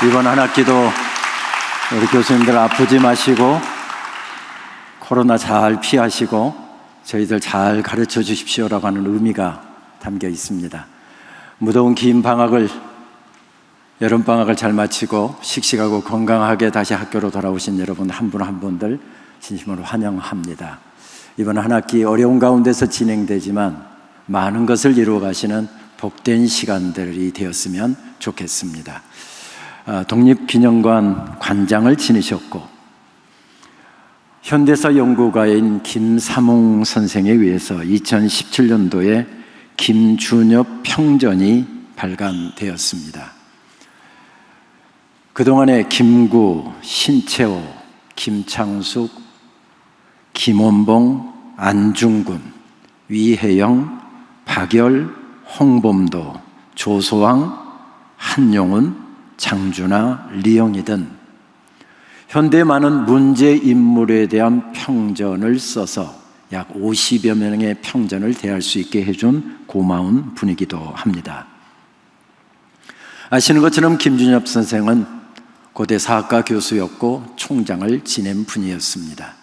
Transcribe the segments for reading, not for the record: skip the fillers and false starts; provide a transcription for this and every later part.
이번 한 학기도 우리 교수님들 아프지 마시고 코로나 잘 피하시고 저희들 잘 가르쳐 주십시오라고 하는 의미가 담겨 있습니다. 무더운 긴 방학을, 여름방학을 잘 마치고 씩씩하고 건강하게 다시 학교로 돌아오신 여러분 한 분 한 분들 진심으로 환영합니다. 이번 한 학기 어려운 가운데서 진행되지만 많은 것을 이루어 가시는 복된 시간들이 되었으면 좋겠습니다. 독립기념관 관장을 지내셨고 현대사 연구가인 김삼홍 선생에 의해서 2017년도에 김준엽 평전이 발간되었습니다. 그동안에 김구, 신채호, 김창숙, 김원봉, 안중근, 위혜영, 박열, 홍범도, 조소왕, 한용운, 장준하, 리영희 등 현대 많은 문제 인물에 대한 평전을 써서 약 50여 명의 평전을 대할 수 있게 해준 고마운 분이기도 합니다. 아시는 것처럼 김준엽 선생은 고대 사학과 교수였고 총장을 지낸 분이었습니다.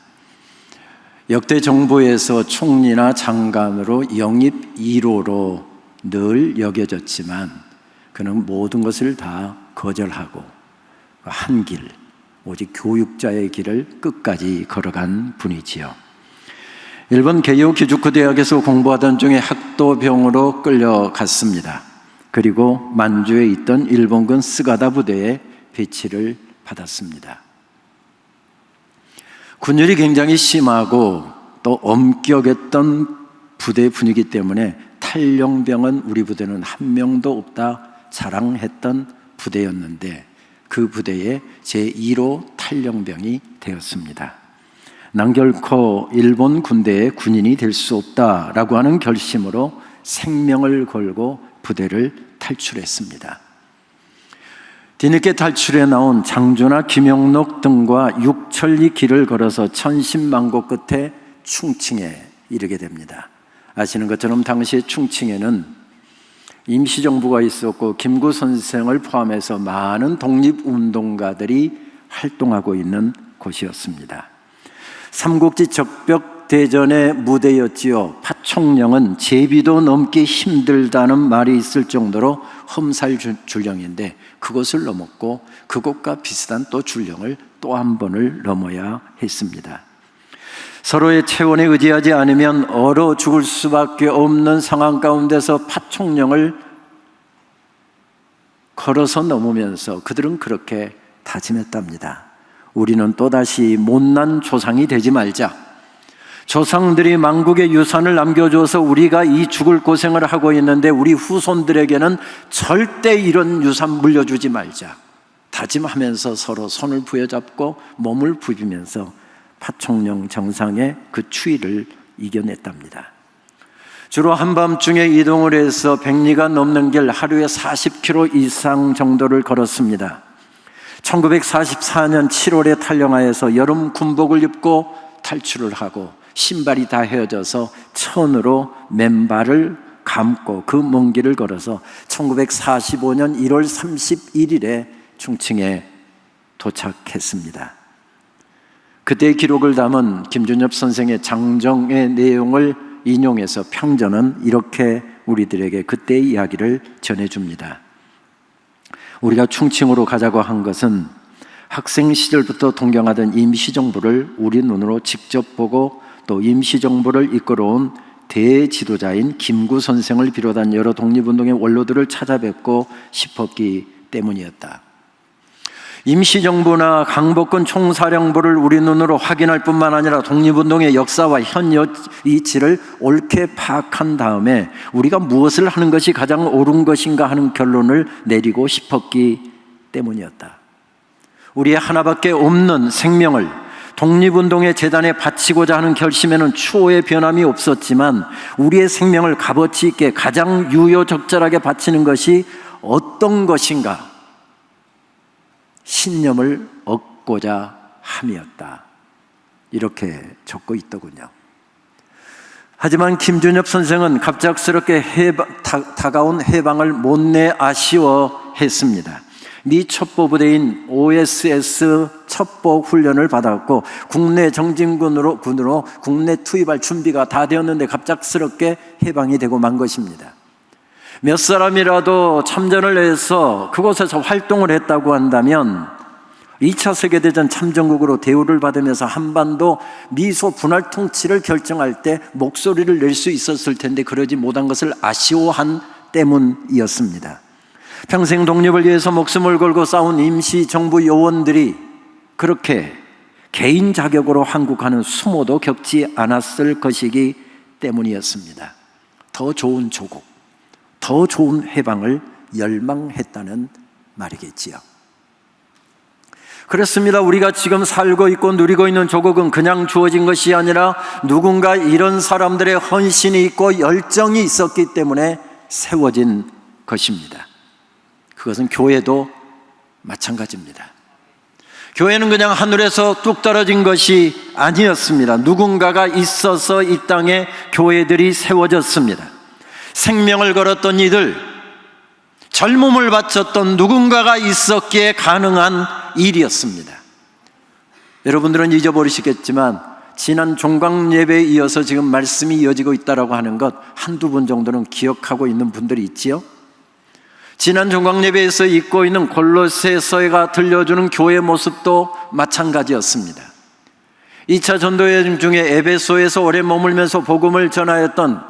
역대 정부에서 총리나 장관으로 영입 1호로 늘 여겨졌지만 그는 모든 것을 다 거절하고 한 길, 오직 교육자의 길을 끝까지 걸어간 분이지요. 일본 게이오 기주쿠 대학에서 공부하던 중에 학도병으로 끌려갔습니다. 그리고 만주에 있던 일본군 스가다 부대에 배치를 받았습니다. 군율이 굉장히 심하고 또 엄격했던 부대 분위기 때문에 탈영병은 우리 부대는 한 명도 없다 자랑했던 부대였는데 그 부대의 제1호 탈영병이 되었습니다. 난 결코 일본 군대의 군인이 될 수 없다라고 하는 결심으로 생명을 걸고 부대를 탈출했습니다. 뒤늦게 탈출해 나온 장준하, 김영록 등과 육천리 길을 걸어서 천신만고 끝에 충칭에 이르게 됩니다. 아시는 것처럼 당시 충칭에는 임시정부가 있었고 김구 선생을 포함해서 많은 독립운동가들이 활동하고 있는 곳이었습니다. 삼국지 적벽대전의 무대였지요. 파총령은 제비도 넘기 힘들다는 말이 있을 정도로 험살 줄령인데 그것을 넘었고 그것과 비슷한 또 줄령을 또 한 번을 넘어야 했습니다. 서로의 체온에 의지하지 않으면 얼어 죽을 수밖에 없는 상황 가운데서 파총령을 걸어서 넘으면서 그들은 그렇게 다짐했답니다. 우리는 또다시 못난 조상이 되지 말자. 조상들이 만국의 유산을 남겨줘서 우리가 이 죽을 고생을 하고 있는데 우리 후손들에게는 절대 이런 유산 물려주지 말자. 다짐하면서 서로 손을 부여잡고 몸을 부비면서 파총령 정상의 그 추위를 이겨냈답니다. 주로 한밤중에 이동을 해서 100리가 넘는 길 하루에 40km 이상 정도를 걸었습니다. 1944년 7월에 탈영하여서 여름 군복을 입고 탈출을 하고 신발이 다 헤어져서 천으로 맨발을 감고 그 먼 길을 걸어서 1945년 1월 31일에 충칭에 도착했습니다. 그때의 기록을 담은 김준엽 선생의 장정의 내용을 인용해서 평전은 이렇게 우리들에게 그때의 이야기를 전해줍니다. 우리가 충칭으로 가자고 한 것은 학생 시절부터 동경하던 임시정부를 우리 눈으로 직접 보고 또 임시정부를 이끌어온 대지도자인 김구 선생을 비롯한 여러 독립운동의 원로들을 찾아뵙고 싶었기 때문이었다. 임시정부나 강복군 총사령부를 우리 눈으로 확인할 뿐만 아니라 독립운동의 역사와 현 위치를 옳게 파악한 다음에 우리가 무엇을 하는 것이 가장 옳은 것인가 하는 결론을 내리고 싶었기 때문이었다. 우리의 하나밖에 없는 생명을 독립운동의 재단에 바치고자 하는 결심에는 추호의 변함이 없었지만 우리의 생명을 값어치 있게 가장 유효적절하게 바치는 것이 어떤 것인가 신념을 얻고자 함이었다. 이렇게 적고 있더군요. 하지만 김준엽 선생은 갑작스럽게 다가온 해방을 못내 아쉬워했습니다. 미 첩보부대인 OSS 첩보 훈련을 받았고 국내 정진군으로 국내 투입할 준비가 다 되었는데 갑작스럽게 해방이 되고 만 것입니다. 몇 사람이라도 참전을 해서 그곳에서 활동을 했다고 한다면 2차 세계대전 참전국으로 대우를 받으면서 한반도 미소 분할 통치를 결정할 때 목소리를 낼 수 있었을 텐데 그러지 못한 것을 아쉬워한 때문이었습니다. 평생 독립을 위해서 목숨을 걸고 싸운 임시정부 요원들이 그렇게 개인 자격으로 한국하는 수모도 겪지 않았을 것이기 때문이었습니다. 더 좋은 조국, 더 좋은 해방을 열망했다는 말이겠지요. 그렇습니다. 우리가 지금 살고 있고 누리고 있는 조국은 그냥 주어진 것이 아니라 누군가 이런 사람들의 헌신이 있고 열정이 있었기 때문에 세워진 것입니다. 그것은 교회도 마찬가지입니다. 교회는 그냥 하늘에서 뚝 떨어진 것이 아니었습니다. 누군가가 있어서 이 땅에 교회들이 세워졌습니다. 생명을 걸었던 이들, 젊음을 바쳤던 누군가가 있었기에 가능한 일이었습니다. 여러분들은 잊어버리시겠지만 지난 종강예배에 이어서 지금 말씀이 이어지고 있다고 하는 것 한두 분 정도는 기억하고 있는 분들이 있지요? 지난 종강예배에서 읽고 있는 골로새서가 들려주는 교회의 모습도 마찬가지였습니다. 2차 전도여행 중에 에베소에서 오래 머물면서 복음을 전하였던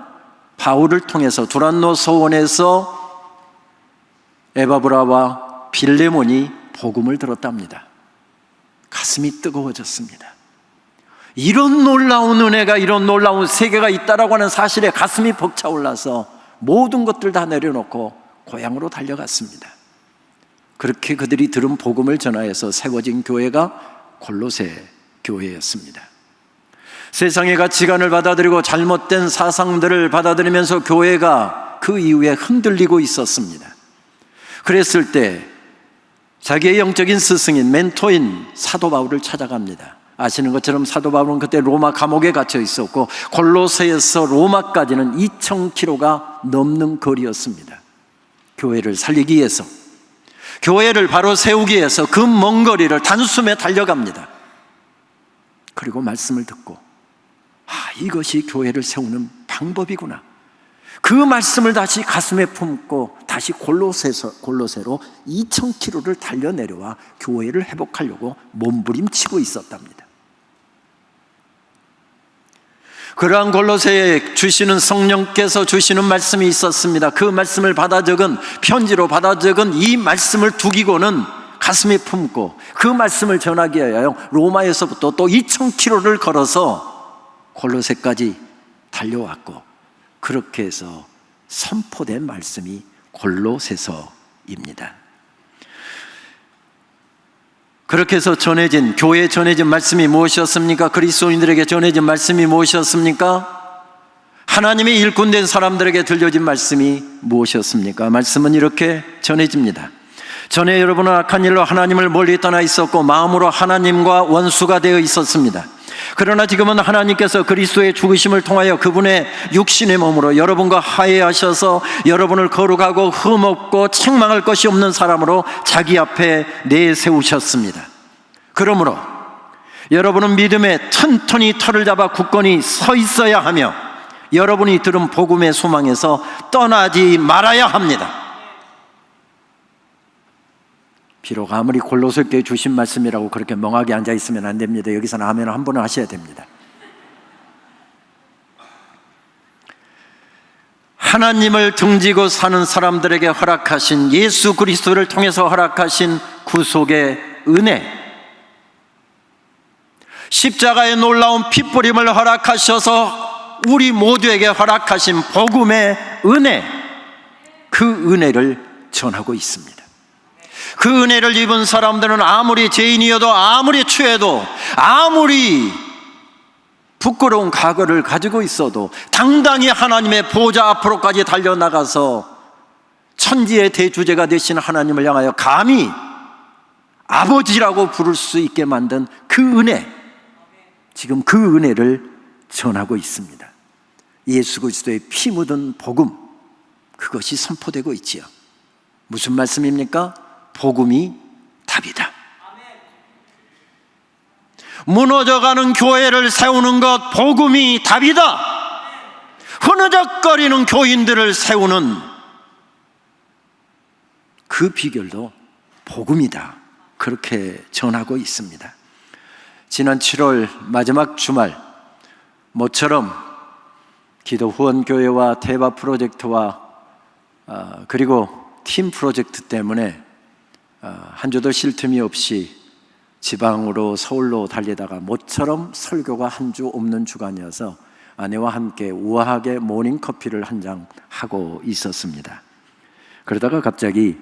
바울을 통해서 두란노 서원에서 에바브라와 빌레몬이 복음을 들었답니다. 가슴이 뜨거워졌습니다. 이런 놀라운 은혜가, 이런 놀라운 세계가 있다라고 하는 사실에 가슴이 벅차올라서 모든 것들 다 내려놓고 고향으로 달려갔습니다. 그렇게 그들이 들은 복음을 전하여서 세워진 교회가 골로새 교회였습니다. 세상의 가치관을 받아들이고 잘못된 사상들을 받아들이면서 교회가 그 이후에 흔들리고 있었습니다. 그랬을 때 자기의 영적인 스승인 멘토인 사도 바울을 찾아갑니다. 아시는 것처럼 사도 바울은 그때 로마 감옥에 갇혀 있었고 골로새에서 로마까지는 2000km가 넘는 거리였습니다. 교회를 살리기 위해서, 교회를 바로 세우기 위해서 그 먼 거리를 단숨에 달려갑니다. 그리고 말씀을 듣고 이것이 교회를 세우는 방법이구나. 그 말씀을 다시 가슴에 품고 다시 골로새로 2000km를 달려 내려와 교회를 회복하려고 몸부림치고 있었답니다. 그러한 골로새에 주시는 성령께서 주시는 말씀이 있었습니다. 그 말씀을 받아 적은, 편지로 받아 적은 이 말씀을 두기고는 가슴에 품고 그 말씀을 전하기 위하여 로마에서부터 또 2000km를 걸어서 골로새까지 달려왔고, 그렇게 해서 선포된 말씀이 골로새서입니다. 그렇게 해서 전해진, 교회에 전해진 말씀이 무엇이었습니까? 그리스도인들에게 전해진 말씀이 무엇이었습니까? 하나님의 일꾼된 사람들에게 들려진 말씀이 무엇이었습니까? 말씀은 이렇게 전해집니다. 전에 여러분은 악한 일로 하나님을 멀리 떠나 있었고 마음으로 하나님과 원수가 되어 있었습니다. 그러나 지금은 하나님께서 그리스도의 죽으심을 통하여 그분의 육신의 몸으로 여러분과 화해하셔서 여러분을 거룩하고 흠없고 책망할 것이 없는 사람으로 자기 앞에 내세우셨습니다. 그러므로 여러분은 믿음에 튼튼히 털을 잡아 굳건히 서 있어야 하며 여러분이 들은 복음의 소망에서 떠나지 말아야 합니다. 비록 아무리 골로새께 주신 말씀이라고 그렇게 멍하게 앉아 있으면 안 됩니다. 여기서는 아멘 한 번은 하셔야 됩니다. 하나님을 등지고 사는 사람들에게 허락하신, 예수 그리스도를 통해서 허락하신 구속의 은혜, 십자가의 놀라운 핏부림을 허락하셔서 우리 모두에게 허락하신 복음의 은혜, 그 은혜를 전하고 있습니다. 그 은혜를 입은 사람들은 아무리 죄인이어도, 아무리 추해도, 아무리 부끄러운 과거를 가지고 있어도 당당히 하나님의 보좌 앞으로까지 달려나가서 천지의 대주제가 되신 하나님을 향하여 감히 아버지라고 부를 수 있게 만든 그 은혜, 지금 그 은혜를 전하고 있습니다. 예수 그리스도의 피 묻은 복음, 그것이 선포되고 있지요. 무슨 말씀입니까? 복음이 답이다. 무너져가는 교회를 세우는 것, 복음이 답이다. 흐느적거리는 교인들을 세우는 그 비결도 복음이다. 그렇게 전하고 있습니다. 지난 7월 마지막 주말, 모처럼 기도 후원교회와 대바 프로젝트와 그리고 팀 프로젝트 때문에 한 주도 쉴 틈이 없이 지방으로 서울로 달리다가 모처럼 설교가 한 주 없는 주간이어서 아내와 함께 우아하게 모닝커피를 한 잔 하고 있었습니다. 그러다가 갑자기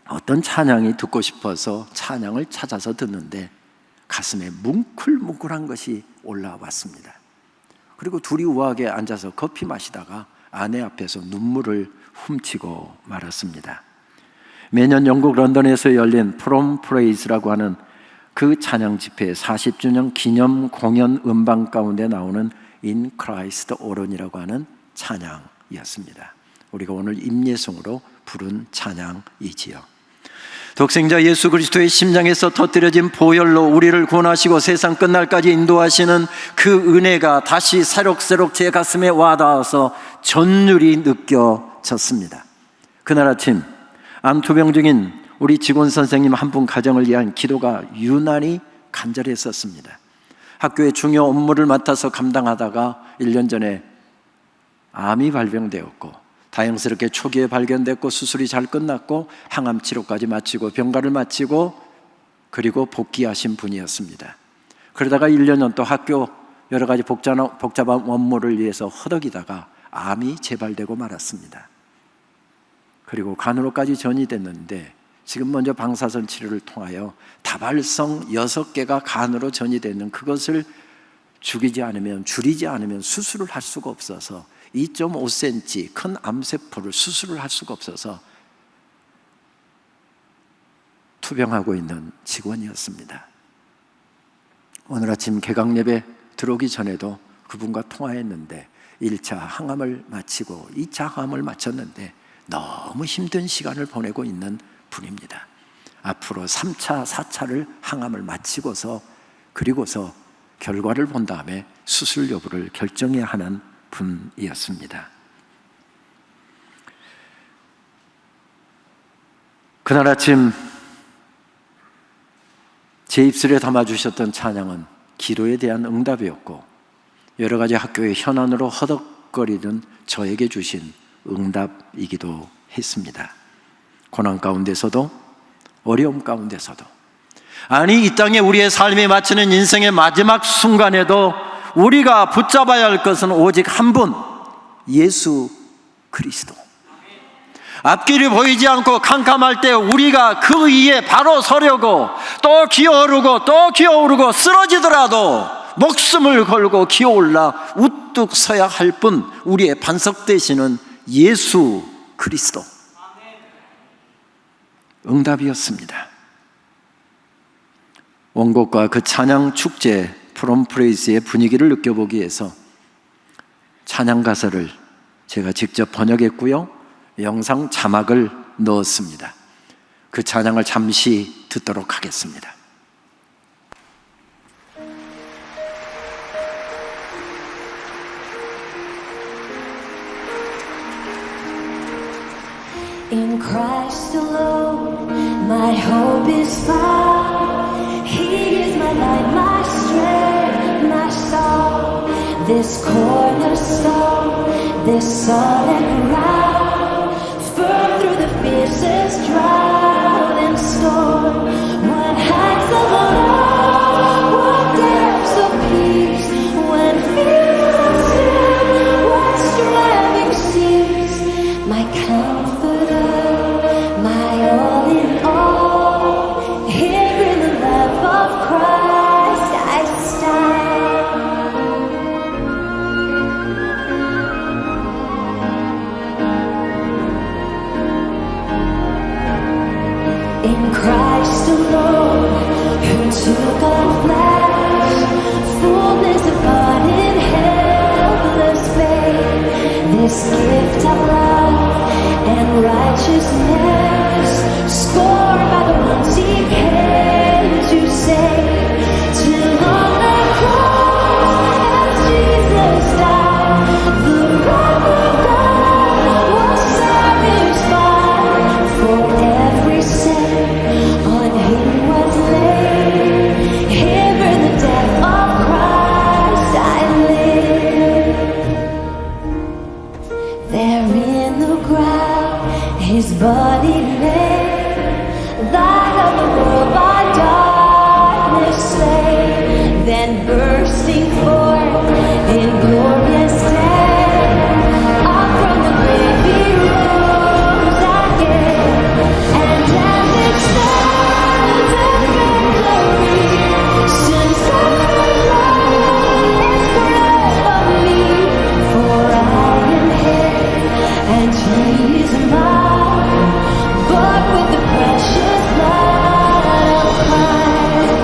어떤 찬양이 듣고 싶어서 찬양을 찾아서 듣는데 가슴에 뭉클뭉클한 것이 올라왔습니다. 그리고 둘이 우아하게 앉아서 커피 마시다가 아내 앞에서 눈물을 훔치고 말았습니다. 매년 영국 런던에서 열린 From Praise라고 하는 그 찬양 집회 40주년 기념 공연 음반 가운데 나오는 In Christ Alone이라고 하는 찬양이었습니다. 우리가 오늘 임예송으로 부른 찬양이지요. 독생자 예수 그리스도의 심장에서 터뜨려진 보혈로 우리를 구원하시고 세상 끝날까지 인도하시는 그 은혜가 다시 새록새록 제 가슴에 와닿아서 전율이 느껴졌습니다. 그날 아침 암투병 중인 우리 직원 선생님 한 분 가정을 위한 기도가 유난히 간절했었습니다. 학교의 중요 업무를 맡아서 감당하다가 1년 전에 암이 발병되었고 다행스럽게 초기에 발견됐고 수술이 잘 끝났고 항암 치료까지 마치고 병가를 마치고 그리고 복귀하신 분이었습니다. 그러다가 1년은 또 학교 여러 가지 복잡한 업무를 위해서 허덕이다가 암이 재발되고 말았습니다. 그리고 간으로까지 전이됐는데 지금 먼저 방사선 치료를 통하여 다발성 6개가 간으로 전이되는 그것을 줄이지 않으면 수술을 할 수가 없어서 2.5cm 큰 암세포를 수술을 할 수가 없어서 투병하고 있는 직원이었습니다. 오늘 아침 개강 예배 들어오기 전에도 그분과 통화했는데 1차 항암을 마치고 2차 항암을 마쳤는데 너무 힘든 시간을 보내고 있는 분입니다. 앞으로 3차, 4차를 항암을 마치고서 그리고서 결과를 본 다음에 수술 여부를 결정해야 하는 분이었습니다. 그날 아침 제 입술에 담아주셨던 찬양은 기도에 대한 응답이었고 여러 가지 학교의 현안으로 허덕거리던 저에게 주신 응답이기도 했습니다. 고난 가운데서도 어려움 가운데서도 아니 이 땅에 우리의 삶에 마치는 인생의 마지막 순간에도 우리가 붙잡아야 할 것은 오직 한 분, 예수 그리스도. 앞길이 보이지 않고 캄캄할 때 우리가 그 위에 바로 서려고 또 기어오르고 또 기어오르고 쓰러지더라도 목숨을 걸고 기어올라 우뚝 서야 할 분, 우리의 반석 되시는 예수 그리스도. 응답이었습니다. 원곡과 그 찬양 축제 From Praise의 분위기를 느껴보기 위해서 찬양 가사를 제가 직접 번역했고요, 영상 자막을 넣었습니다. 그 찬양을 잠시 듣도록 하겠습니다. In Christ alone, my hope is found. He is my light, my strength, my song. This cornerstone, this solid ground. Firm through the fiercest drought and storm. What heights of love, what depths of peace. When fears are still, what striving cease. My comforter, my all in all. Here in the love of Christ I stand. In Christ alone, who took on flesh, fullness of God in helpless babe. This gift of love and righteousness, scorn bloody Lamb, Light of the world by darkness slain, then bursting forth in glorious day, up from the grave He rose again, and as it stands in victory, since the Lord is bread of me, for I am His and He is mine, bought with the precious blood of Christ.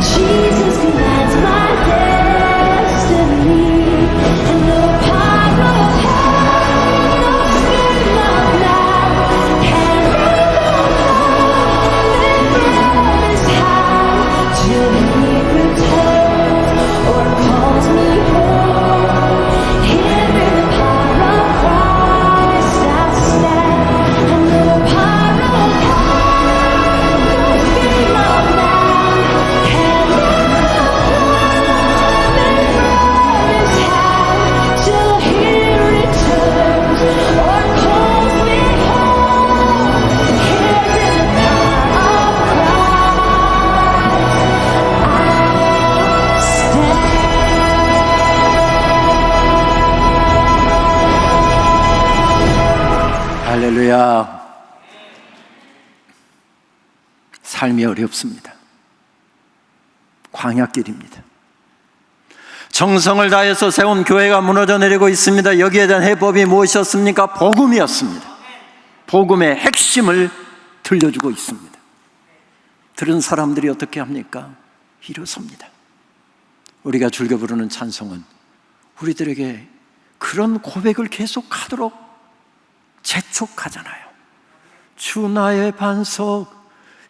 Jesus commands my destiny, and no power of hell, no spirit of man can remove His hand till He returns or calls me home. Here in the power of Christ I stand, and no power of hell, no spirit of man can His hand till He returns or calls me home. Here in the power of Christ I stand. 할렐루야. 삶이 어렵습니다. 광야길입니다. 정성을 다해서 세운 교회가 무너져 내리고 있습니다. 여기에 대한 해법이 무엇이었습니까? 복음이었습니다. 복음의 핵심을 들려주고 있습니다. 들은 사람들이 어떻게 합니까? 일어섭니다. 우리가 즐겨 부르는 찬송은 우리들에게 그런 고백을 계속하도록 재촉하잖아요. 주 나의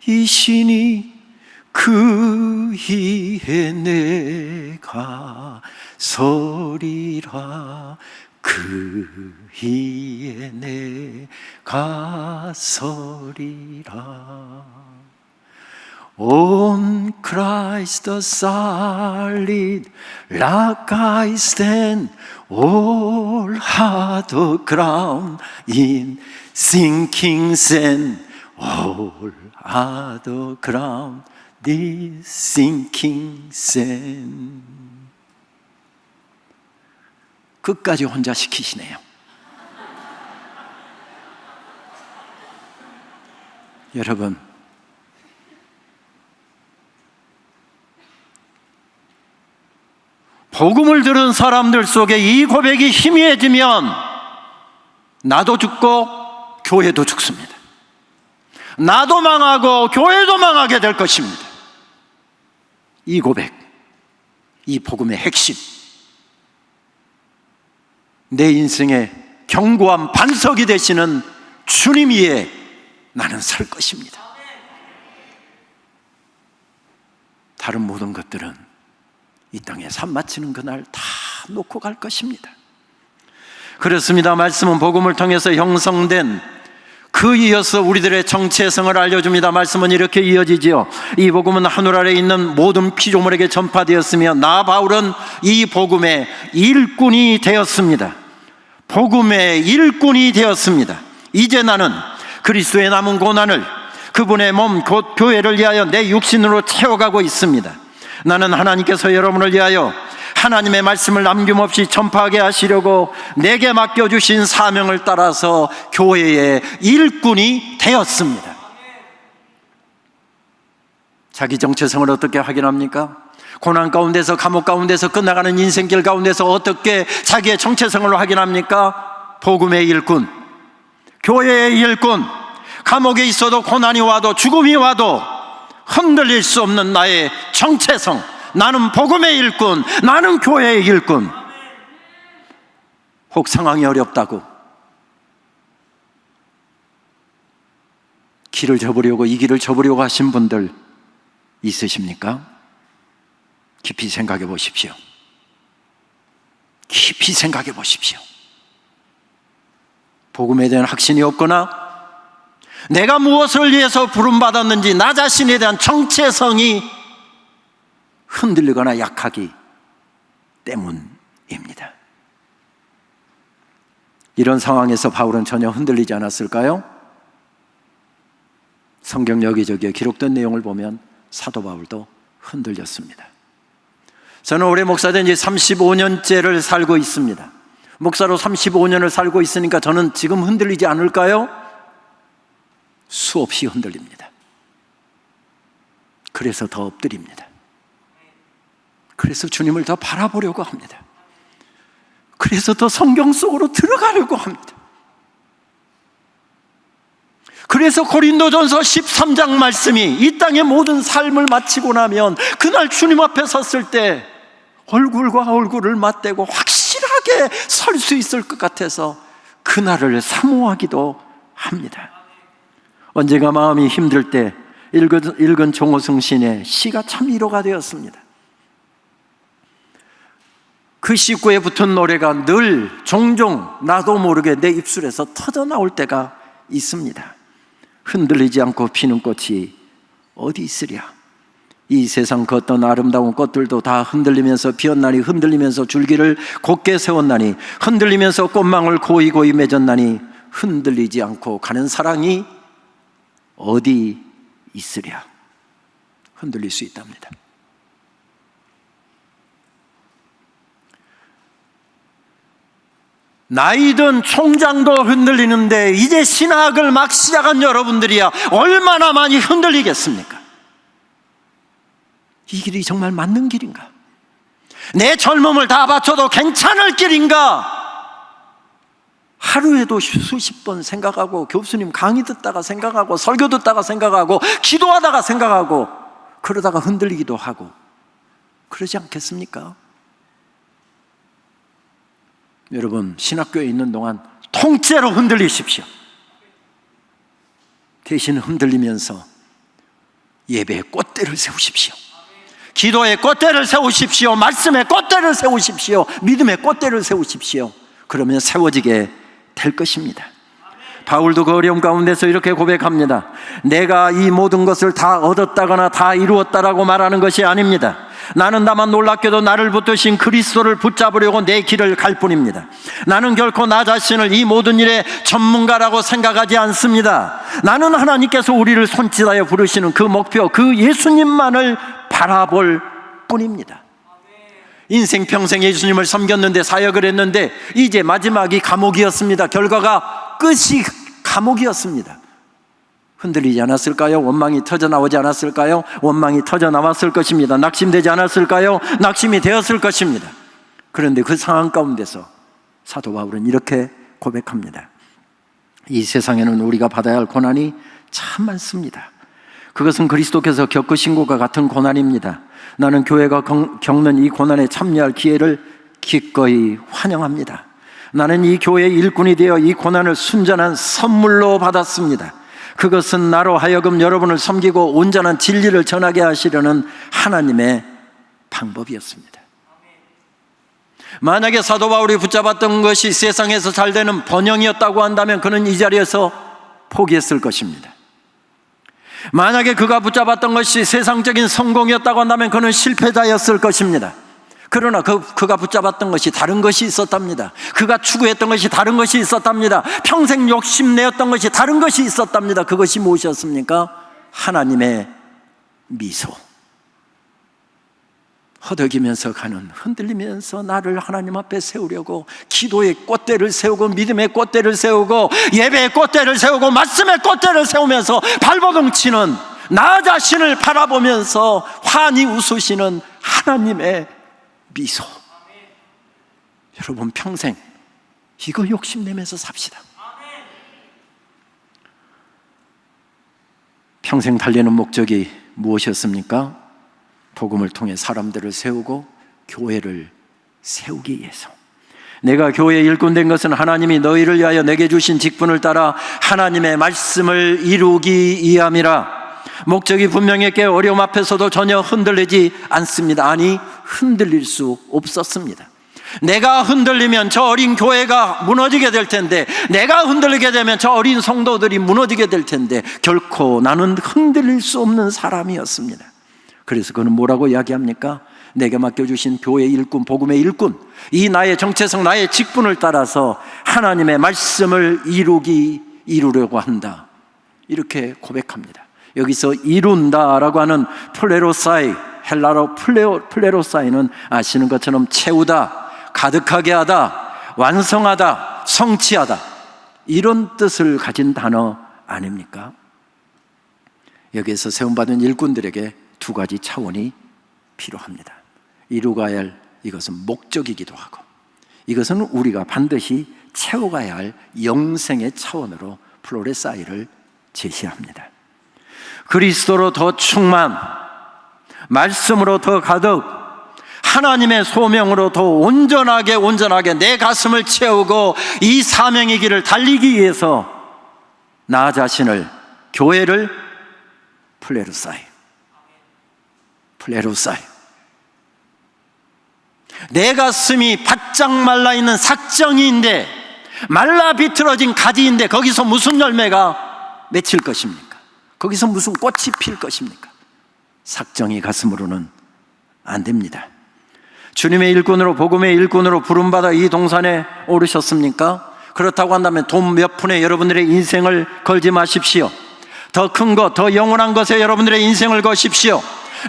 반석이시니 그 위에 내가 서리라, 그 위에 내가 서리라. On Christ the solid rock I stand, all hard ground in sinking sand, all hard ground in sinking sand. 끝까지 혼자 시키시네요. 여러분, 복음을 들은 사람들 속에 이 고백이 희미해지면 나도 죽고 교회도 죽습니다. 나도 망하고 교회도 망하게 될 것입니다. 이 고백, 이 복음의 핵심, 내 인생의 견고한 반석이 되시는 주님 위에 나는 설 것입니다. 다른 모든 것들은 이 땅에 산 마치는 그날 다 놓고 갈 것입니다. 그렇습니다. 말씀은 복음을 통해서 형성된, 그 이어서 우리들의 정체성을 알려줍니다. 말씀은 이렇게 이어지지요. 이 복음은 하늘 아래 있는 모든 피조물에게 전파되었으며 나 바울은 이 복음의 일꾼이 되었습니다. 복음의 일꾼이 되었습니다. 이제 나는 그리스도의 남은 고난을 그분의 몸 곧 교회를 위하여 내 육신으로 채워가고 있습니다. 나는 하나님께서 여러분을 위하여 하나님의 말씀을 남김없이 전파하게 하시려고 내게 맡겨주신 사명을 따라서 교회의 일꾼이 되었습니다. 자기 정체성을 어떻게 확인합니까? 고난 가운데서, 감옥 가운데서, 끝나가는 인생길 가운데서 어떻게 자기의 정체성을 확인합니까? 복음의 일꾼, 교회의 일꾼. 감옥에 있어도, 고난이 와도, 죽음이 와도 흔들릴 수 없는 나의 정체성, 나는 복음의 일꾼, 나는 교회의 일꾼. 혹 상황이 어렵다고 길을 접으려고, 이 길을 접으려고 하신 분들 있으십니까? 깊이 생각해 보십시오. 깊이 생각해 보십시오. 복음에 대한 확신이 없거나 내가 무엇을 위해서 부름받았는지 나 자신에 대한 정체성이 흔들리거나 약하기 때문입니다. 이런 상황에서 바울은 전혀 흔들리지 않았을까요? 성경 여기저기에 기록된 내용을 보면 사도 바울도 흔들렸습니다. 저는 올해 목사된 지 35년째를 살고 있습니다. 목사로 35년을 살고 있으니까 저는 지금 흔들리지 않을까요? 수없이 흔들립니다. 그래서 더 엎드립니다. 그래서 주님을 더 바라보려고 합니다. 그래서 더 성경 속으로 들어가려고 합니다. 그래서 고린도전서 13장 말씀이 이 땅의 모든 삶을 마치고 나면 그날 주님 앞에 섰을 때 얼굴과 얼굴을 맞대고 확실하게 설 수 있을 것 같아서 그날을 사모하기도 합니다. 언젠가 마음이 힘들 때 읽은 정호승 시인의 시가 참 위로가 되었습니다. 그 시구에 붙은 노래가 늘 종종 나도 모르게 내 입술에서 터져나올 때가 있습니다. 흔들리지 않고 피는 꽃이 어디 있으랴. 이 세상 그 어떤 아름다운 꽃들도 다 흔들리면서 피었나니, 흔들리면서 줄기를 곧게 세웠나니, 흔들리면서 꽃망울 고이 고이 맺었나니, 흔들리지 않고 가는 사랑이 어디 있으랴. 흔들릴 수 있답니다. 나이든 총장도 흔들리는데 이제 신학을 막 시작한 여러분들이야 얼마나 많이 흔들리겠습니까? 이 길이 정말 맞는 길인가? 내 젊음을 다 바쳐도 괜찮을 길인가? 하루에도 수십 번 생각하고, 교수님 강의 듣다가 생각하고, 설교 듣다가 생각하고, 기도하다가 생각하고, 그러다가 흔들리기도 하고, 그러지 않겠습니까? 여러분, 신학교에 있는 동안 통째로 흔들리십시오. 대신 흔들리면서 예배의 꽃대를 세우십시오. 기도의 꽃대를 세우십시오. 말씀의 꽃대를 세우십시오. 믿음의 꽃대를 세우십시오. 그러면 세워지게 될 것입니다. 바울도 그 어려움 가운데서 이렇게 고백합니다. 내가 이 모든 것을 다 얻었다거나 다 이루었다라고 말하는 것이 아닙니다. 나는 다만 놀랍게도 나를 붙드신 그리스도를 붙잡으려고 내 길을 갈 뿐입니다. 나는 결코 나 자신을 이 모든 일의 전문가라고 생각하지 않습니다. 나는 하나님께서 우리를 손짓하여 부르시는 그 목표, 그 예수님만을 바라볼 뿐입니다. 인생 평생 예수님을 섬겼는데, 사역을 했는데 이제 마지막이 감옥이었습니다. 결과가 끝이 감옥이었습니다. 흔들리지 않았을까요? 원망이 터져나오지 않았을까요? 원망이 터져나왔을 것입니다. 낙심되지 않았을까요? 낙심이 되었을 것입니다. 그런데 그 상황 가운데서 사도 바울은 이렇게 고백합니다. 이 세상에는 우리가 받아야 할 고난이 참 많습니다. 그것은 그리스도께서 겪으신 것과 같은 고난입니다. 나는 교회가 겪는 이 고난에 참여할 기회를 기꺼이 환영합니다. 나는 이 교회의 일꾼이 되어 이 고난을 순전한 선물로 받았습니다. 그것은 나로 하여금 여러분을 섬기고 온전한 진리를 전하게 하시려는 하나님의 방법이었습니다. 만약에 사도 바울이 붙잡았던 것이 세상에서 잘 되는 번영이었다고 한다면 그는 이 자리에서 포기했을 것입니다. 만약에 그가 붙잡았던 것이 세상적인 성공이었다고 한다면 그는 실패자였을 것입니다. 그러나 그가 붙잡았던 것이 다른 것이 있었답니다. 그가 추구했던 것이 다른 것이 있었답니다. 평생 욕심내었던 것이 다른 것이 있었답니다. 그것이 무엇이었습니까? 하나님의 미소. 허덕이면서 가는, 흔들리면서 나를 하나님 앞에 세우려고 기도의 꽃대를 세우고, 믿음의 꽃대를 세우고, 예배의 꽃대를 세우고, 말씀의 꽃대를 세우면서 발버둥 치는 나 자신을 바라보면서 환히 웃으시는 하나님의 미소. 여러분, 평생 이거 욕심내면서 삽시다. 평생 달리는 목적이 무엇이었습니까? 복음을 통해 사람들을 세우고 교회를 세우기 위해서. 내가 교회의 일꾼 된 것은 하나님이 너희를 위하여 내게 주신 직분을 따라 하나님의 말씀을 이루기 위함이라. 목적이 분명했기에 어려움 앞에서도 전혀 흔들리지 않습니다. 아니, 흔들릴 수 없었습니다. 내가 흔들리면 저 어린 교회가 무너지게 될 텐데, 내가 흔들리게 되면 저 어린 성도들이 무너지게 될 텐데, 결코 나는 흔들릴 수 없는 사람이었습니다. 그래서 그는 뭐라고 이야기합니까? 내게 맡겨주신 교회의 일꾼, 복음의 일꾼, 이 나의 정체성, 나의 직분을 따라서 하나님의 말씀을 이루려고 한다, 이렇게 고백합니다. 여기서 이룬다라고 하는 플레로사이, 헬라로 플레로사이는 아시는 것처럼 채우다, 가득하게 하다, 완성하다, 성취하다, 이런 뜻을 가진 단어 아닙니까? 여기에서 세움받은 일꾼들에게 두 가지 차원이 필요합니다. 이루가야 할 이것은 목적이기도 하고, 이것은 우리가 반드시 채워가야 할 영생의 차원으로 플로레사이를 제시합니다. 그리스도로 더 충만, 말씀으로 더 가득, 하나님의 소명으로 더 온전하게 내 가슴을 채우고 이 사명의 길을 달리기 위해서 나 자신을, 교회를 플레로사이, 내 가슴이 바짝 말라있는 삭정이인데, 말라 비틀어진 가지인데 거기서 무슨 열매가 맺힐 것입니까? 거기서 무슨 꽃이 필 것입니까? 삭정이 가슴으로는 안 됩니다. 주님의 일꾼으로, 복음의 일꾼으로 부름받아 이 동산에 오르셨습니까? 그렇다고 한다면 돈 몇 푼에 여러분들의 인생을 걸지 마십시오. 더 큰 것, 더 영원한 것에 여러분들의 인생을 거십시오.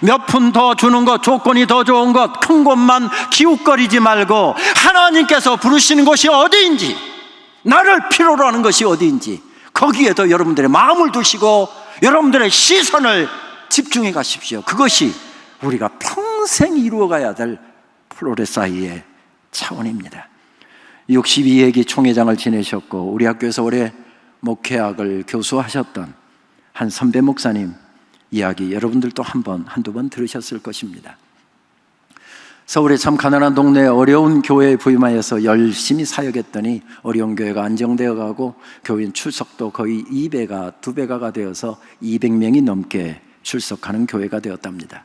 몇 푼 더 주는 것, 조건이 더 좋은 것, 큰 것만 기웃거리지 말고 하나님께서 부르시는 곳이 어디인지, 나를 필요로 하는 것이 어디인지 거기에 더 여러분들의 마음을 두시고 여러분들의 시선을 집중해 가십시오. 그것이 우리가 평생 이루어가야 될 플로레사이의 차원입니다. 62회기 총회장을 지내셨고 우리 학교에서 오래 목회학을 교수하셨던 한 선배 목사님 이야기 여러분들도 한두 번 들으셨을 것입니다. 서울의 참 가난한 동네에 어려운 교회에 부임하여서 열심히 사역했더니 어려운 교회가 안정되어 가고 교인 출석도 거의 2배가 되어서 200명이 넘게 출석하는 교회가 되었답니다.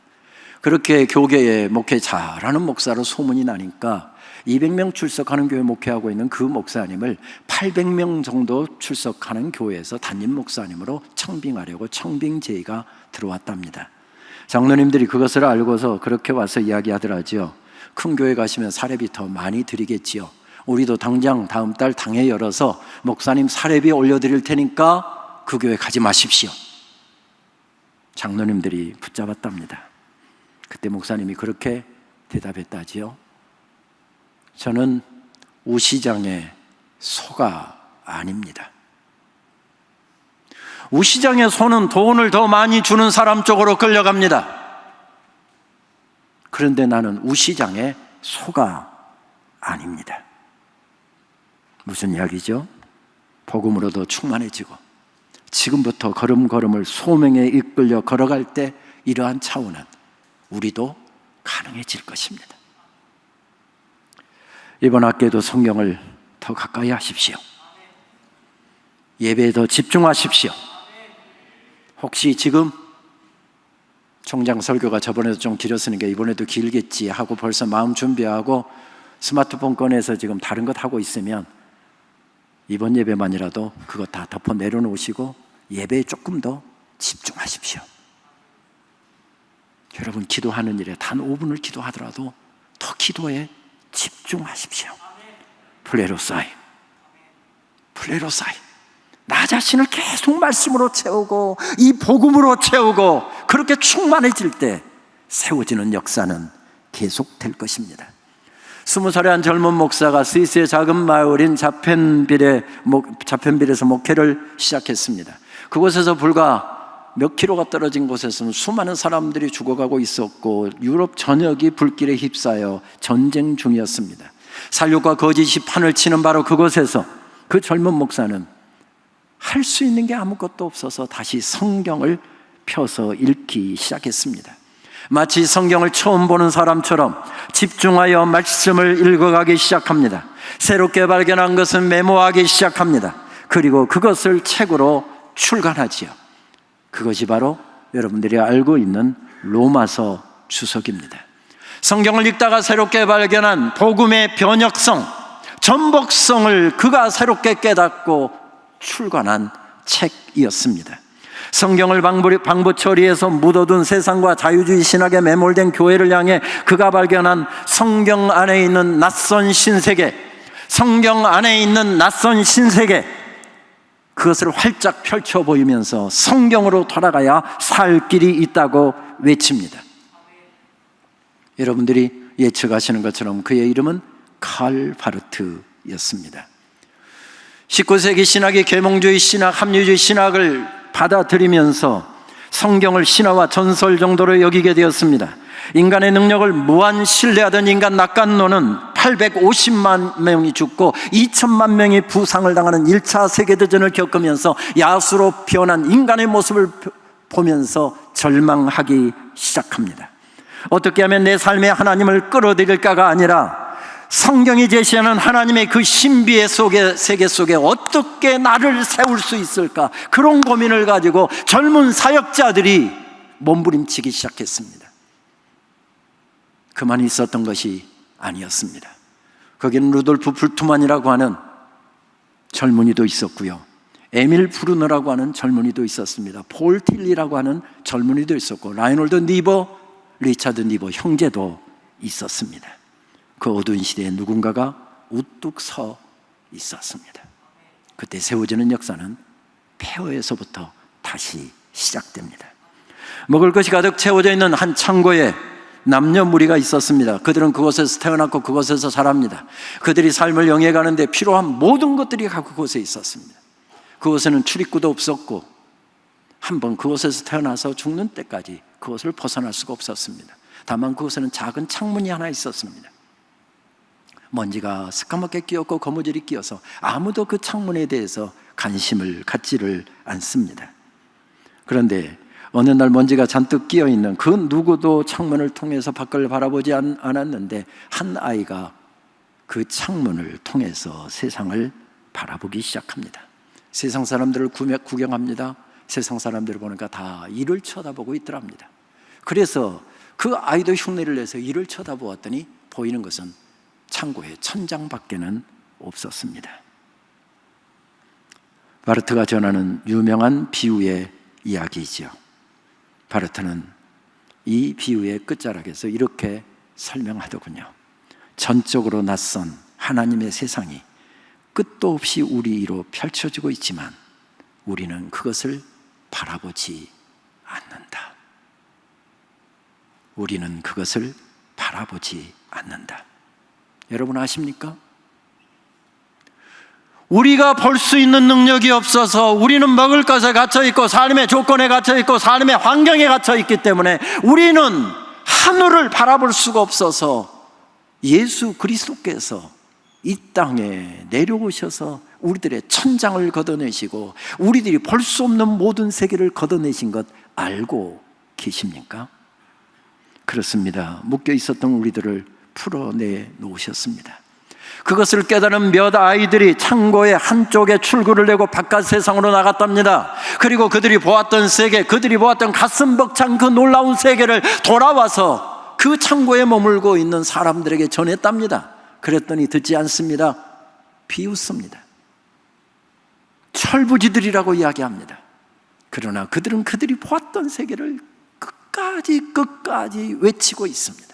그렇게 교계에 목회 잘하는 목사로 소문이 나니까 200명 출석하는 교회 목회하고 있는 그 목사님을 800명 정도 출석하는 교회에서 담임 목사님으로 청빙하려고 청빙제의가 들어왔답니다. 장로님들이 그것을 알고서 그렇게 와서 이야기하더라지요. 큰 교회 가시면 사례비 더 많이 드리겠지요. 우리도 당장 다음 달 당회 열어서 목사님 사례비 올려드릴 테니까 그 교회 가지 마십시오. 장로님들이 붙잡았답니다. 그때 목사님이 그렇게 대답했다지요. 저는 우시장의 소가 아닙니다. 우시장의 소는 돈을 더 많이 주는 사람 쪽으로 끌려갑니다. 그런데 나는 우시장의 소가 아닙니다. 무슨 이야기죠? 복음으로 더 충만해지고 지금부터 걸음걸음을 소명에 이끌려 걸어갈 때 이러한 차원은 우리도 가능해질 것입니다. 이번 학기에도 성경을 더 가까이 하십시오. 예배에 더 집중하십시오. 혹시 지금 총장 설교가 저번에도 좀 길었으니까 이번에도 길겠지 하고 벌써 마음 준비하고 스마트폰 꺼내서 지금 다른 것 하고 있으면 이번 예배만이라도 그거 다 덮어 내려놓으시고 예배에 조금 더 집중하십시오. 여러분 기도하는 일에 단 5분을 기도하더라도 더 기도에 집중하십시오. 플레로사이, 나 자신을 계속 말씀으로 채우고 이 복음으로 채우고 그렇게 충만해질 때 세워지는 역사는 계속될 것입니다. 20살의 한 젊은 목사가 스위스의 작은 마을인 자펜빌에서 목회를 시작했습니다. 그곳에서 불과 몇 킬로가 떨어진 곳에서는 수많은 사람들이 죽어가고 있었고 유럽 전역이 불길에 휩싸여 전쟁 중이었습니다. 살육과 거짓이 판을 치는 바로 그곳에서 그 젊은 목사는 할 수 있는 게 아무것도 없어서 다시 성경을 펴서 읽기 시작했습니다. 마치 성경을 처음 보는 사람처럼 집중하여 말씀을 읽어가기 시작합니다. 새롭게 발견한 것은 메모하기 시작합니다. 그리고 그것을 책으로 출간하지요. 그것이 바로 여러분들이 알고 있는 로마서 주석입니다. 성경을 읽다가 새롭게 발견한 복음의 변혁성, 전복성을 그가 새롭게 깨닫고 출간한 책이었습니다. 성경을 방부 처리해서 묻어둔 세상과 자유주의 신학에 매몰된 교회를 향해 그가 발견한 성경 안에 있는 낯선 신세계, 성경 안에 있는 낯선 신세계, 그것을 활짝 펼쳐 보이면서 성경으로 돌아가야 살 길이 있다고 외칩니다. 여러분들이 예측하시는 것처럼 그의 이름은 칼 바르트였습니다. 19세기 신학이 계몽주의 신학, 합리주의 신학을 받아들이면서 성경을 신화와 전설 정도로 여기게 되었습니다. 인간의 능력을 무한 신뢰하던 인간 낙관론은 850만 명이 죽고 2천만 명이 부상을 당하는 1차 세계대전을 겪으면서 야수로 변한 인간의 모습을 보면서 절망하기 시작합니다. 어떻게 하면 내 삶에 하나님을 끌어들일까가 아니라 성경이 제시하는 하나님의 그 신비의 세계 속에 어떻게 나를 세울 수 있을까, 그런 고민을 가지고 젊은 사역자들이 몸부림치기 시작했습니다. 그만 있었던 것이 아니었습니다. 거기는 루돌프 불트만이라고 하는 젊은이도 있었고요, 에밀 브루너라고 하는 젊은이도 있었습니다. 폴 틸리라고 하는 젊은이도 있었고, 라이놀드 니버, 리차드 니버 형제도 있었습니다. 그 어두운 시대에 누군가가 우뚝 서 있었습니다. 그때 세워지는 역사는 폐허에서부터 다시 시작됩니다. 먹을 것이 가득 채워져 있는 한 창고에 남녀 무리가 있었습니다. 그들은 그곳에서 태어났고 그곳에서 자랍니다. 그들이 삶을 영위해가는데 필요한 모든 것들이 그곳에 있었습니다. 그곳에는 출입구도 없었고 한번 그곳에서 태어나서 죽는 때까지 그곳을 벗어날 수가 없었습니다. 다만 그곳에는 작은 창문이 하나 있었습니다. 먼지가 새까맣게 끼었고 거무줄이 끼어서 아무도 그 창문에 대해서 관심을 갖지를 않습니다. 그런데 어느 날 먼지가 잔뜩 끼어있는 그 누구도 창문을 통해서 밖을 바라보지 않았는데 한 아이가 그 창문을 통해서 세상을 바라보기 시작합니다. 세상 사람들을 구경합니다. 세상 사람들을 보니까 다 이를 쳐다보고 있더랍니다. 그래서 그 아이도 흉내를 내서 이를 쳐다보았더니 보이는 것은 창고의 천장밖에는 없었습니다. 바르트가 전하는 유명한 비유의 이야기이죠. 바르트는 이 비유의 끝자락에서 이렇게 설명하더군요. 전적으로 낯선 하나님의 세상이 끝도 없이 우리 위로 펼쳐지고 있지만 우리는 그것을 바라보지 않는다. 우리는 그것을 바라보지 않는다. 여러분 아십니까? 우리가 볼 수 있는 능력이 없어서 우리는 먹을 것에 갇혀있고 삶의 조건에 갇혀있고 삶의 환경에 갇혀있기 때문에 우리는 하늘을 바라볼 수가 없어서 예수 그리스도께서 이 땅에 내려오셔서 우리들의 천장을 걷어내시고 우리들이 볼 수 없는 모든 세계를 걷어내신 것 알고 계십니까? 그렇습니다. 묶여 있었던 우리들을 풀어내 놓으셨습니다. 그것을 깨달은 몇 아이들이 창고의 한쪽에 출구를 내고 바깥 세상으로 나갔답니다. 그리고 그들이 보았던 세계, 그들이 보았던 가슴 벅찬 그 놀라운 세계를 돌아와서 그 창고에 머물고 있는 사람들에게 전했답니다. 그랬더니 듣지 않습니다. 비웃습니다. 철부지들이라고 이야기합니다. 그러나 그들은 그들이 보았던 세계를 끝까지 외치고 있습니다.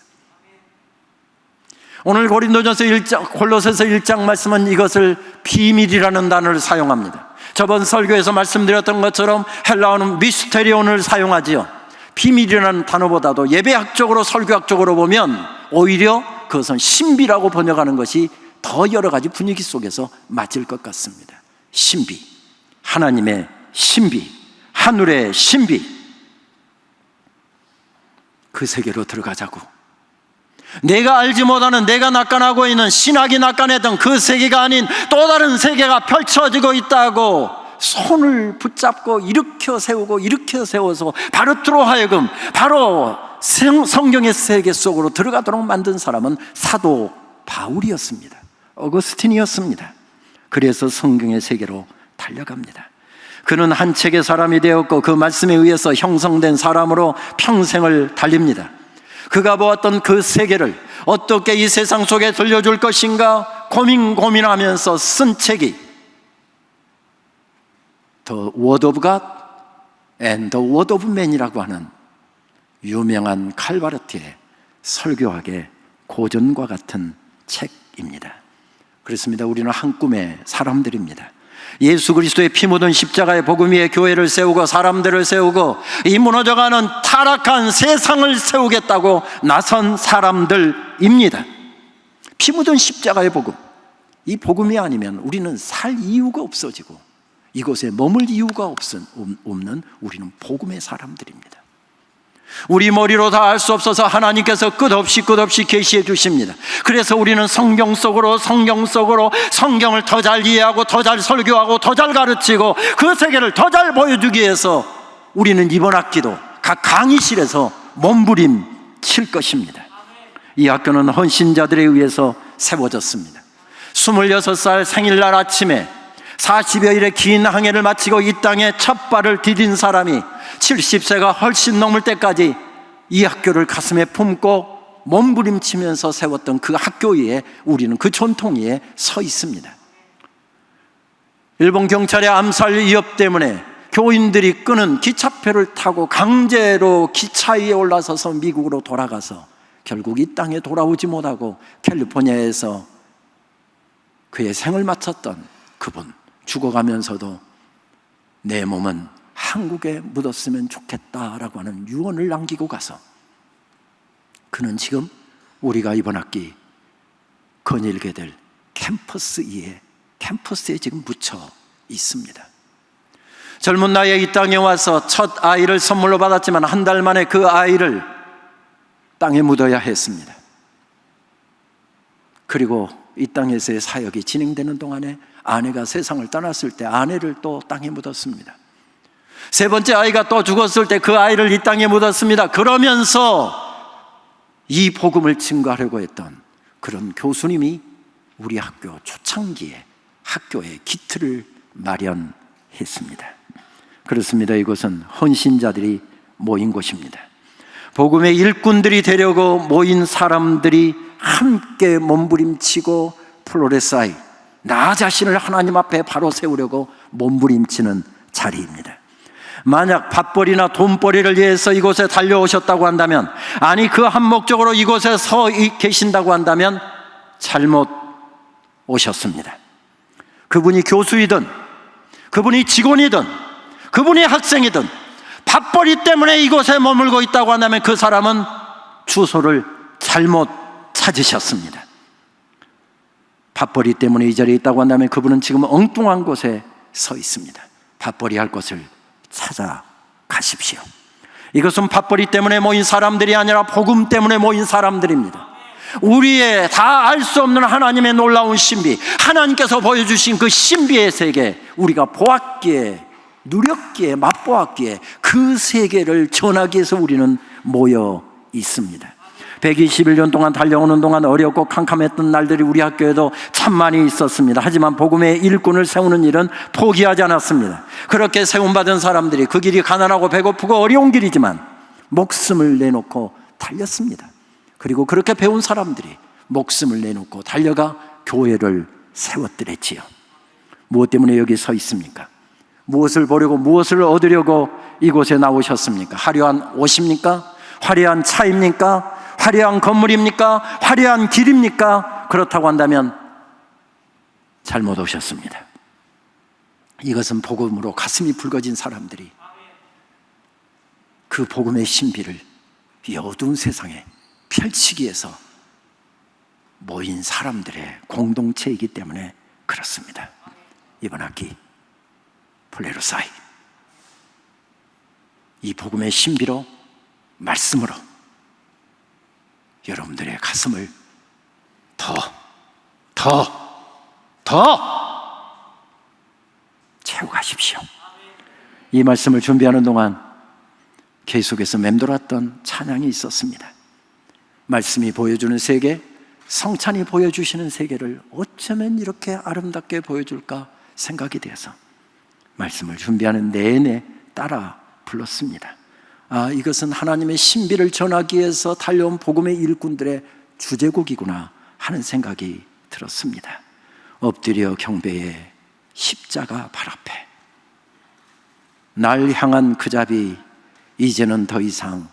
오늘 콜로새서 1장 말씀은 이것을 비밀이라는 단어를 사용합니다. 저번 설교에서 말씀드렸던 것처럼 헬라어는 미스테리온을 사용하지요. 비밀이라는 단어보다도 예배학적으로 설교학적으로 보면 오히려 그것은 신비라고 번역하는 것이 더 여러 가지 분위기 속에서 맞을 것 같습니다. 신비, 하나님의 신비, 하늘의 신비, 그 세계로 들어가자고. 내가 알지 못하는, 내가 낙관하고 있는, 신학이 낙관했던 그 세계가 아닌 또 다른 세계가 펼쳐지고 있다고 손을 붙잡고 일으켜 세워서 바르트로 하여금 바로 성경의 세계 속으로 들어가도록 만든 사람은 사도 바울이었습니다. 어거스틴이었습니다. 그래서 성경의 세계로 달려갑니다. 그는 한 책의 사람이 되었고 그 말씀에 의해서 형성된 사람으로 평생을 달립니다. 그가 보았던 그 세계를 어떻게 이 세상 속에 들려줄 것인가 고민하면서 쓴 책이 The Word of God and the Word of Man이라고 하는 유명한 칼바르트의 설교학의 고전과 같은 책입니다. 그렇습니다. 우리는 한 꿈의 사람들입니다. 예수 그리스도의 피 묻은 십자가의 복음 위에 교회를 세우고 사람들을 세우고 이 무너져가는 타락한 세상을 세우겠다고 나선 사람들입니다. 피 묻은 십자가의 복음, 이 복음이 아니면 우리는 살 이유가 없어지고 이곳에 머물 이유가 없는 우리는 복음의 사람들입니다. 우리 머리로 다 알 수 없어서 하나님께서 끝없이 계시해 주십니다. 그래서 우리는 성경 속으로 성경을 더 잘 이해하고 더 잘 설교하고 더 잘 가르치고 그 세계를 더 잘 보여주기 위해서 우리는 이번 학기도 각 강의실에서 몸부림칠 것입니다. 이 학교는 헌신자들에 의해서 세워졌습니다. 26살 생일날 아침에 40여일의 긴 항해를 마치고 이 땅에 첫 발을 디딘 사람이 70세가 훨씬 넘을 때까지 이 학교를 가슴에 품고 몸부림치면서 세웠던 그 학교 위에 우리는 그 전통 위에 서 있습니다. 일본 경찰의 암살 위협 때문에 교인들이 끄는 기차표를 타고 강제로 기차 위에 올라서서 미국으로 돌아가서 결국 이 땅에 돌아오지 못하고 캘리포니아에서 그의 생을 마쳤던 그분, 죽어가면서도 내 몸은 한국에 묻었으면 좋겠다라고 하는 유언을 남기고 가서 그는 지금 우리가 이번 학기 거닐게 될 캠퍼스에 지금 묻혀 있습니다. 젊은 나이에 이 땅에 와서 첫 아이를 선물로 받았지만 한 달 만에 그 아이를 땅에 묻어야 했습니다. 그리고 이 땅에서의 사역이 진행되는 동안에 아내가 세상을 떠났을 때 아내를 또 땅에 묻었습니다. 세 번째 아이가 또 죽었을 때 그 아이를 이 땅에 묻었습니다. 그러면서 이 복음을 증거하려고 했던 그런 교수님이 우리 학교 초창기에 학교의 기틀을 마련했습니다. 그렇습니다. 이곳은 헌신자들이 모인 곳입니다. 복음의 일꾼들이 되려고 모인 사람들이 함께 몸부림치고 플로레사이, 나 자신을 하나님 앞에 바로 세우려고 몸부림치는 자리입니다. 만약 밥벌이나 돈벌이를 위해서 이곳에 달려오셨다고 한다면, 아니 그 한 목적으로 이곳에 서 계신다고 한다면 잘못 오셨습니다. 그분이 교수이든 그분이 직원이든 그분이 학생이든 밥벌이 때문에 이곳에 머물고 있다고 한다면 그 사람은 주소를 잘못 찾으셨습니다. 밥벌이 때문에 이 자리에 있다고 한다면 그분은 지금 엉뚱한 곳에 서 있습니다. 밥벌이 할 곳을 찾아가십시오. 이것은 밥벌이 때문에 모인 사람들이 아니라 복음 때문에 모인 사람들입니다. 우리의 다 알 수 없는 하나님의 놀라운 신비, 하나님께서 보여주신 그 신비의 세계, 우리가 보았기에, 누렸기에, 맛보았기에 그 세계를 전하기 위해서 우리는 모여 있습니다. 121년 동안 달려오는 동안 어렵고 캄캄했던 날들이 우리 학교에도 참 많이 있었습니다. 하지만 복음의 일꾼을 세우는 일은 포기하지 않았습니다. 그렇게 세움받은 사람들이 그 길이 가난하고 배고프고 어려운 길이지만 목숨을 내놓고 달렸습니다. 그리고 그렇게 배운 사람들이 목숨을 내놓고 달려가 교회를 세웠더랬지요. 무엇 때문에 여기 서 있습니까? 무엇을 보려고, 무엇을 얻으려고 이곳에 나오셨습니까? 화려한 옷입니까? 화려한 차입니까? 화려한 건물입니까? 화려한 길입니까? 그렇다고 한다면 잘못 오셨습니다. 이것은 복음으로 가슴이 붉어진 사람들이 그 복음의 신비를 이 어두운 세상에 펼치기 위해서 모인 사람들의 공동체이기 때문에 그렇습니다. 이번 학기 플레로사이, 이 복음의 신비로, 말씀으로 여러분들의 가슴을 더 채워가십시오. 이 말씀을 준비하는 동안 계속해서 맴돌았던 찬양이 있었습니다. 말씀이 보여주는 세계, 성찬이 보여주시는 세계를 어쩌면 이렇게 아름답게 보여줄까 생각이 돼서 말씀을 준비하는 내내 따라 불렀습니다. 이것은 하나님의 신비를 전하기 위해서 달려온 복음의 일꾼들의 주제곡이구나 하는 생각이 들었습니다. 엎드려 경배의 십자가 발 앞에 날 향한 그 자비 이제는 더 이상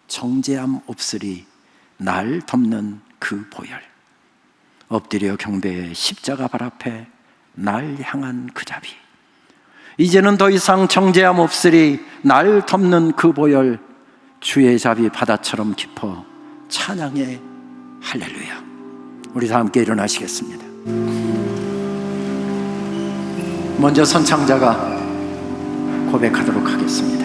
정죄함 없으리 날 덮는 그 보혈. 엎드려 경배의 십자가 발 앞에 날 향한 그 자비 이제는 더 이상 정죄함 없으리 날 덮는 그 보혈. 주의 자비 바다처럼 깊어 찬양의 할렐루야. 우리 다 함께 일어나시겠습니다. 먼저 선창자가 고백하도록 하겠습니다.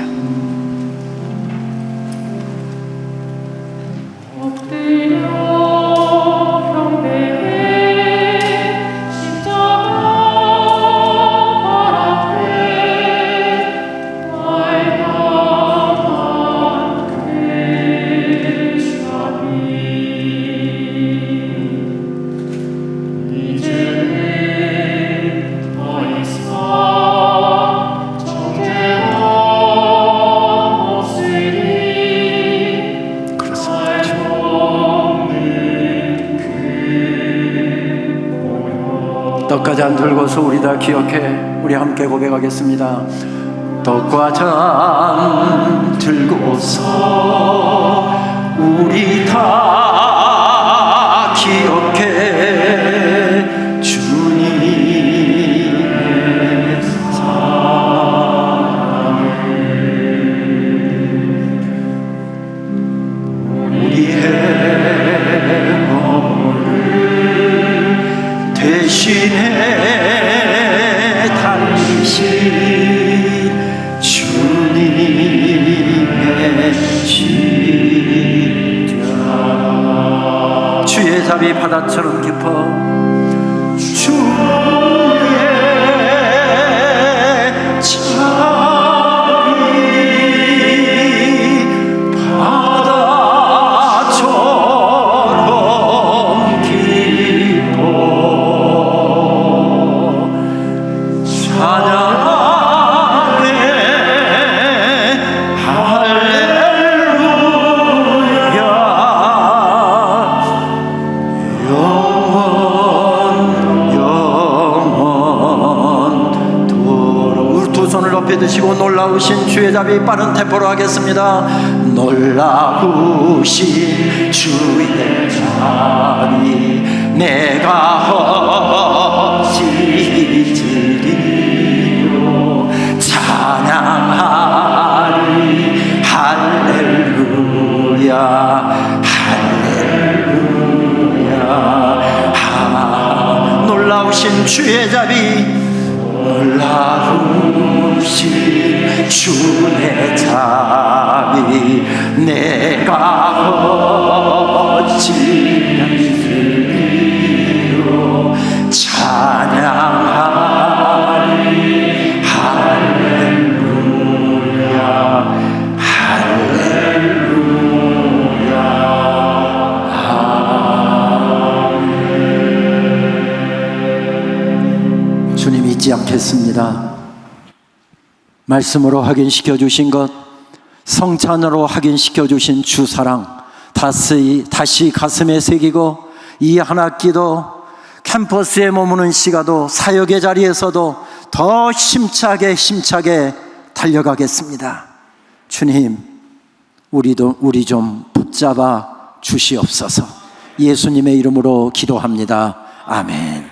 떡과 잔 들고서 우리 다 기억해 우리 함께 고백하겠습니다. 떡과 잔 들고서 우리 다 기억해 주님의 사랑을 우리의 몸을 대신해 달리신 주님의 십자가. 주의 자비 바다처럼 깊어 주의 자비 바다처럼 깊어 찬양해 할렐루야. 영원토록 우리 두 손을 높이 드시고 놀라우신 주의 자비 빠른 템포로 하겠습니다. 놀라우신 주의 자비 내가 어찌지리요 찬양하리 할렐루야 할렐루야. 놀라우신 주의 자비 놀라우신 주의 자비 내가 어찌리요 찬양하리 할렐루야 할렐루야. 주님 잊지 않겠습니다. 말씀으로 확인시켜 주신 것, 성찬으로 확인시켜 주신 주 사랑 다시 가슴에 새기고 이 한 학기도 캠퍼스에 머무는 시가도 사역의 자리에서도 더 힘차게 달려가겠습니다. 주님, 우리 좀 붙잡아 주시옵소서. 예수님의 이름으로 기도합니다. 아멘.